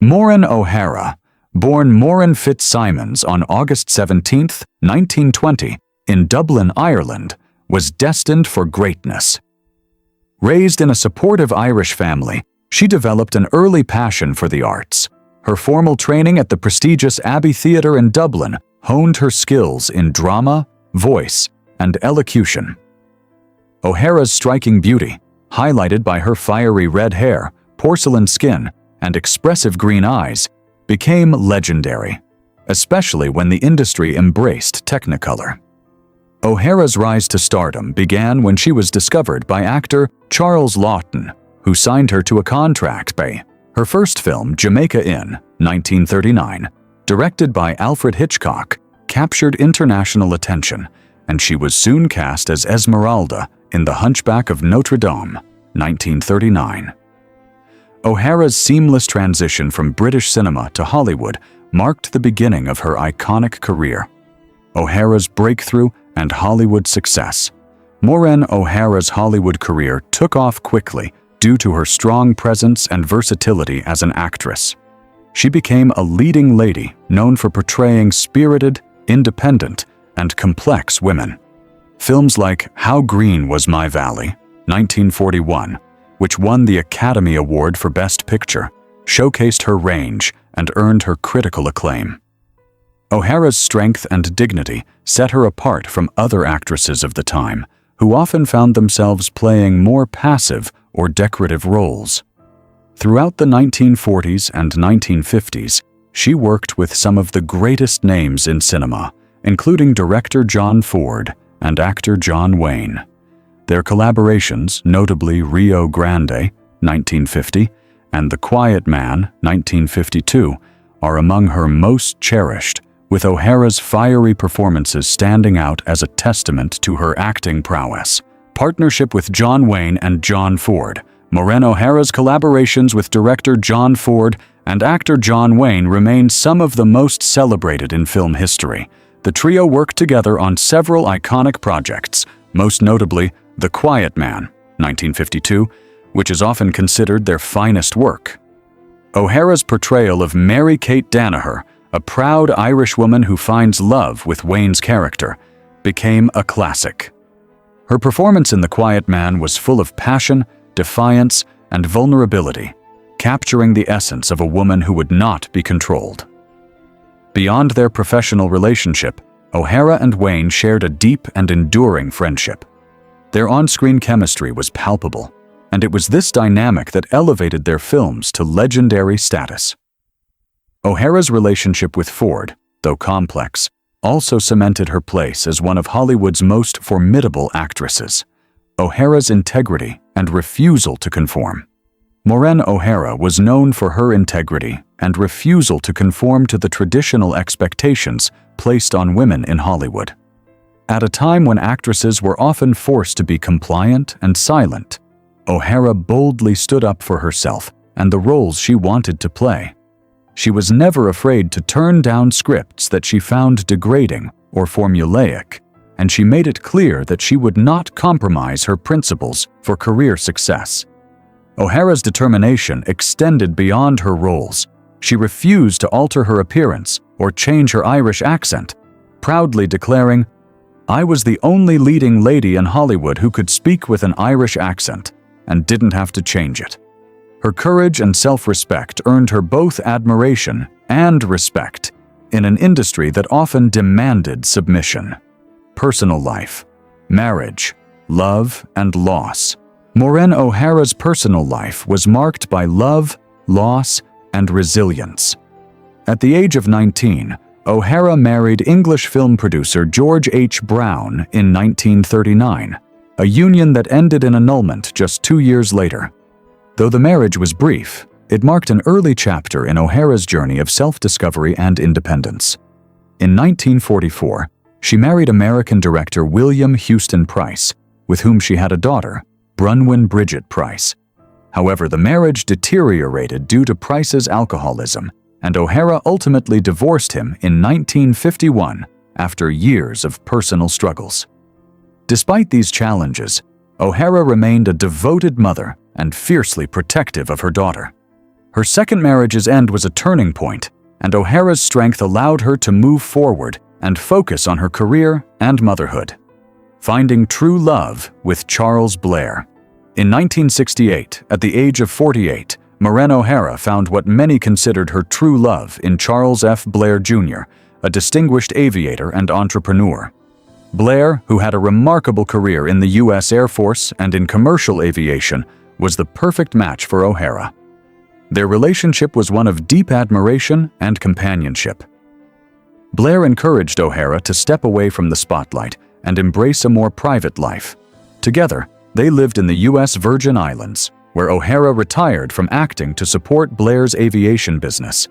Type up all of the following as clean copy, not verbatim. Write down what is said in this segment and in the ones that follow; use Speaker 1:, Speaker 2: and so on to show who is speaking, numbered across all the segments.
Speaker 1: Maureen O'Hara, born Maureen Fitzsimons on August 17, 1920, in Dublin, Ireland, was destined for greatness. Raised in a supportive Irish family, she developed an early passion for the arts. Her formal training at the prestigious Abbey Theatre in Dublin honed her skills in drama, voice, and elocution. O'Hara's striking beauty, highlighted by her fiery red hair, porcelain skin, and expressive green eyes, became legendary, especially when the industry embraced Technicolor. O'Hara's rise to stardom began when she was discovered by actor Charles Laughton, who signed her to a contract by her first film, Jamaica in 1939, directed by Alfred Hitchcock, captured international attention, and she was soon cast as Esmeralda in The Hunchback of Notre Dame, 1939. O'Hara's seamless transition from British cinema to Hollywood marked the beginning of her iconic career. O'Hara's breakthrough and Hollywood success. Maureen O'Hara's Hollywood career took off quickly due to her strong presence and versatility as an actress. She became a leading lady known for portraying spirited, independent, and complex women. Films like How Green Was My Valley, 1941, which won the Academy Award for Best Picture, showcased her range and earned her critical acclaim. O'Hara's strength and dignity set her apart from other actresses of the time, who often found themselves playing more passive or decorative roles. Throughout the 1940s and 1950s, she worked with some of the greatest names in cinema, including director John Ford and actor John Wayne. Their collaborations, notably Rio Grande, 1950, and The Quiet Man, 1952, are among her most cherished, with O'Hara's fiery performances standing out as a testament to her acting prowess. Partnership with John Wayne and John Ford. Maureen O'Hara's collaborations with director John Ford and actor John Wayne remain some of the most celebrated in film history. The trio worked together on several iconic projects, most notably The Quiet Man, 1952, which is often considered their finest work. O'Hara's portrayal of Mary Kate Danaher, a proud Irish woman who finds love with Wayne's character, became a classic. Her performance in The Quiet Man was full of passion, defiance, and vulnerability, capturing the essence of a woman who would not be controlled. Beyond their professional relationship, O'Hara and Wayne shared a deep and enduring friendship. Their on-screen chemistry was palpable, and it was this dynamic that elevated their films to legendary status. O'Hara's relationship with Ford, though complex, also cemented her place as one of Hollywood's most formidable actresses. O'Hara's integrity and refusal to conform. Maureen O'Hara was known for her integrity and refusal to conform to the traditional expectations placed on women in Hollywood. At a time when actresses were often forced to be compliant and silent, O'Hara boldly stood up for herself and the roles she wanted to play. She was never afraid to turn down scripts that she found degrading or formulaic, and she made it clear that she would not compromise her principles for career success. O'Hara's determination extended beyond her roles. She refused to alter her appearance or change her Irish accent, proudly declaring, "I was the only leading lady in Hollywood who could speak with an Irish accent and didn't have to change it." Her courage and self-respect earned her both admiration and respect in an industry that often demanded submission. Personal life, marriage, love, and loss. Maureen O'Hara's personal life was marked by love, loss, and resilience. At the age of 19, O'Hara married English film producer George H. Brown in 1939, a union that ended in annulment just 2 years later. Though the marriage was brief, it marked an early chapter in O'Hara's journey of self-discovery and independence. In 1944, she married American director William Houston Price, with whom she had a daughter, Brunwyn Bridget Price. However, the marriage deteriorated due to Price's alcoholism, and O'Hara ultimately divorced him in 1951 after years of personal struggles. Despite these challenges, O'Hara remained a devoted mother and fiercely protective of her daughter. Her second marriage's end was a turning point, and O'Hara's strength allowed her to move forward and focus on her career and motherhood. Finding true love with Charles Blair. In 1968, at the age of 48, Maureen O'Hara found what many considered her true love in Charles F. Blair Jr., a distinguished aviator and entrepreneur. Blair, who had a remarkable career in the U.S. Air Force and in commercial aviation, was the perfect match for O'Hara. Their relationship was one of deep admiration and companionship. Blair encouraged O'Hara to step away from the spotlight and embrace a more private life. Together, they lived in the U.S. Virgin Islands, where O'Hara retired from acting to support Blair's aviation business.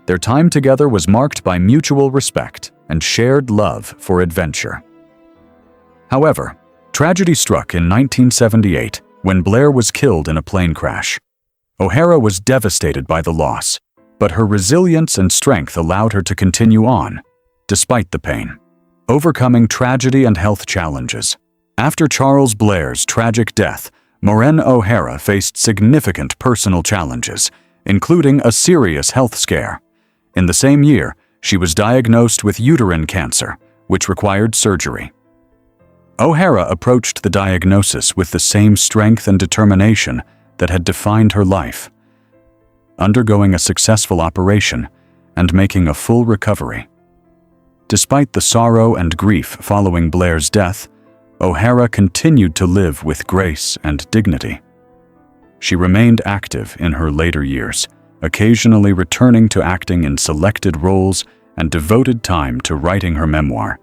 Speaker 1: Their time together was marked by mutual respect and shared love for adventure. However, tragedy struck in 1978 when Blair was killed in a plane crash. O'Hara was devastated by the loss, but her resilience and strength allowed her to continue on, despite the pain, overcoming tragedy and health challenges. After Charles Blair's tragic death, Maureen O'Hara faced significant personal challenges, including a serious health scare. In the same year, she was diagnosed with uterine cancer, which required surgery. O'Hara approached the diagnosis with the same strength and determination that had defined her life, undergoing a successful operation and making a full recovery. Despite the sorrow and grief following Blair's death, O'Hara continued to live with grace and dignity. She remained active in her later years, occasionally returning to acting in selected roles and devoted time to writing her memoir,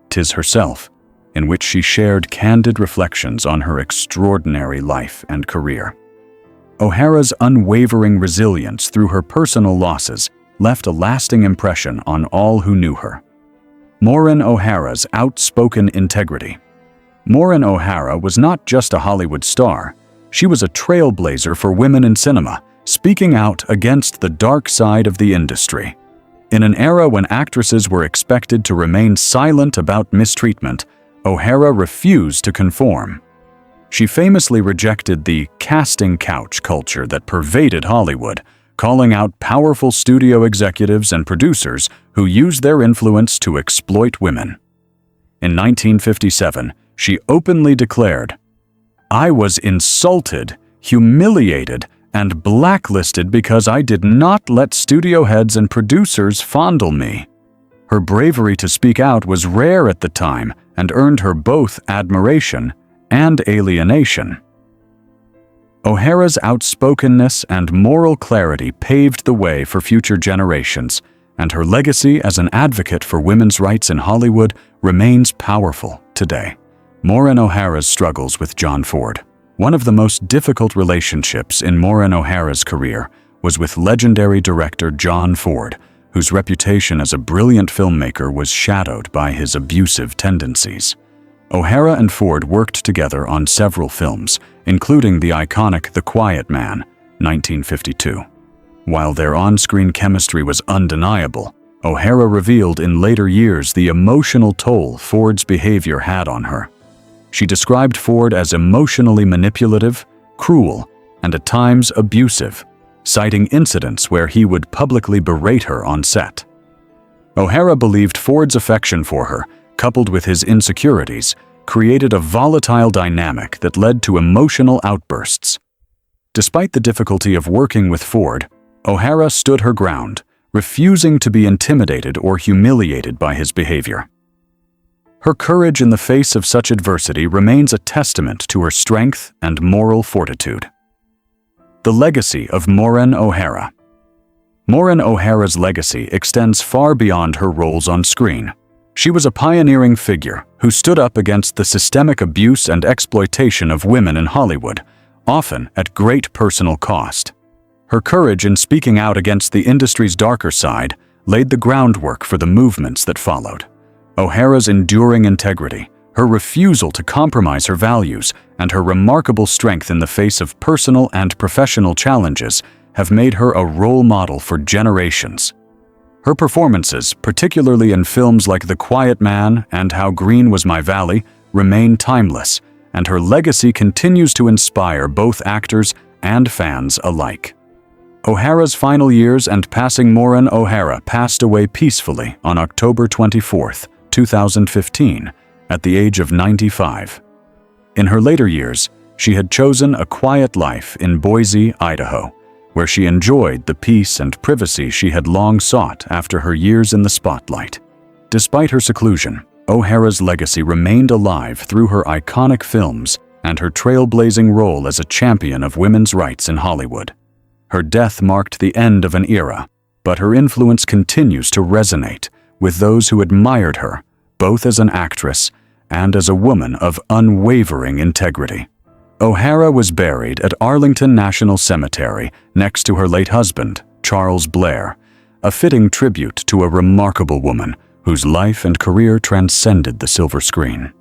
Speaker 1: "'Tis Herself," in which she shared candid reflections on her extraordinary life and career. O'Hara's unwavering resilience through her personal losses left a lasting impression on all who knew her. Maureen O'Hara's outspoken integrity. Maureen O'Hara was not just a Hollywood star, she was a trailblazer for women in cinema, speaking out against the dark side of the industry. In an era when actresses were expected to remain silent about mistreatment, O'Hara refused to conform. She famously rejected the casting couch culture that pervaded Hollywood, calling out powerful studio executives and producers who used their influence to exploit women. In 1957, she openly declared, "I was insulted, humiliated, and blacklisted because I did not let studio heads and producers fondle me." Her bravery to speak out was rare at the time and earned her both admiration and alienation. O'Hara's outspokenness and moral clarity paved the way for future generations, and her legacy as an advocate for women's rights in Hollywood remains powerful today. Maureen O'Hara's struggles with John Ford. One of the most difficult relationships in Maureen O'Hara's career was with legendary director John Ford, whose reputation as a brilliant filmmaker was shadowed by his abusive tendencies. O'Hara and Ford worked together on several films, including the iconic The Quiet Man, 1952. While their on-screen chemistry was undeniable, O'Hara revealed in later years the emotional toll Ford's behavior had on her. She described Ford as emotionally manipulative, cruel, and at times abusive, citing incidents where he would publicly berate her on set. O'Hara believed Ford's affection for her, coupled with his insecurities, created a volatile dynamic that led to emotional outbursts. Despite the difficulty of working with Ford, O'Hara stood her ground, refusing to be intimidated or humiliated by his behavior. Her courage in the face of such adversity remains a testament to her strength and moral fortitude. The legacy of Maureen O'Hara. Maureen O'Hara's legacy extends far beyond her roles on screen. She was a pioneering figure who stood up against the systemic abuse and exploitation of women in Hollywood, often at great personal cost. Her courage in speaking out against the industry's darker side laid the groundwork for the movements that followed. O'Hara's enduring integrity, her refusal to compromise her values, and her remarkable strength in the face of personal and professional challenges have made her a role model for generations. Her performances, particularly in films like The Quiet Man and How Green Was My Valley, remain timeless, and her legacy continues to inspire both actors and fans alike. O'Hara's final years and passing. Maureen O'Hara passed away peacefully on October 24, 2015, at the age of 95. In her later years, she had chosen a quiet life in Boise, Idaho, where she enjoyed the peace and privacy she had long sought after her years in the spotlight. Despite her seclusion, O'Hara's legacy remained alive through her iconic films and her trailblazing role as a champion of women's rights in Hollywood. Her death marked the end of an era, but her influence continues to resonate with those who admired her, both as an actress and as a woman of unwavering integrity. O'Hara was buried at Arlington National Cemetery next to her late husband, Charles Blair, a fitting tribute to a remarkable woman whose life and career transcended the silver screen.